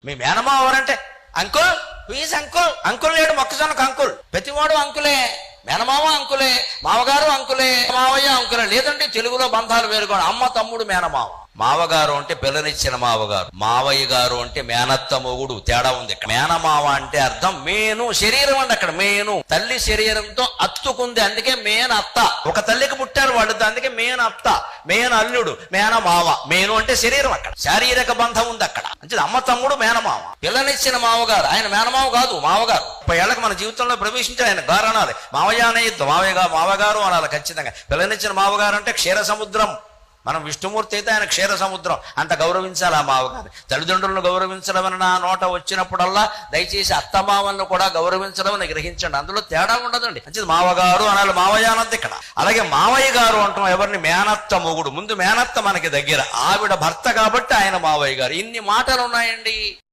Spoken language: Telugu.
మీ మేనమావ ఎవరంటే అంకుల్, ప్లీజ్ అంకుల్. అంకుల్ లేడు మొక్కజొన్నకు అంకుల్. ప్రతివాడు అంకులే. మేనమావ అంకులే, మావగారు అంకులే, మావయ్య అంకులే. లేదంటే తెలుగులో బంధాలు వేరుగా అమ్మ తమ్ముడు మేనమావ. మావగారు అంటే పిల్లనిచ్చిన మావగారు, మావయ్య గారు అంటే మేనత్త మొగుడు. తేడా ఉంది ఇక్కడ. మేనమావ అంటే అర్థం మేను, శరీరం అండి. అక్కడ మేను తల్లి శరీరంతో అత్తుకుంది, అందుకే మేనత్త. ఒక తల్లికి పుట్టారు వాళ్ళు, అందుకే మేనత్త, మేన అల్లుడు, మేనమావ. మేను అంటే శరీరం, అక్కడ శారీరక బంధం ఉంది అక్కడ. అంటే అమ్మ తమ్ముడు మేనమావ. పిల్లనిచ్చిన మావగారు, ఆయన మేనమావ కాదు, మావగారు. 30 ఏళ్ళకి మన జీవితంలో ప్రవేశించారు ఆయన. గారు అనాలి, మావయ్య అనే మావగారు అనాలి ఖచ్చితంగా. పిల్లనిచ్చిన మావగారు అంటే క్షీర సముద్రం. మనం విష్ణుమూర్తి అయితే ఆయన క్షీర సముద్రం, అంత గౌరవించాలి ఆ మావగారు. తల్లిదండ్రులను గౌరవించడం అని నా నోట వచ్చినప్పుడల్లా దయచేసి అత్తమామలను కూడా గౌరవించడం అని గ్రహించండి. అందులో తేడా ఉండదండి. అంటే మావగారు అనాలి, మావయ్య అన్నది ఇక్కడ. అలాగే మావయ్య గారు అంటాం ఎవరిని? మేనత్త మొగుడు. ముందు మేనత్త మనకి దగ్గర, ఆవిడ భర్త కాబట్టి ఆయన మావయ్య గారు. ఇన్ని మాటలు ఉన్నాయండి.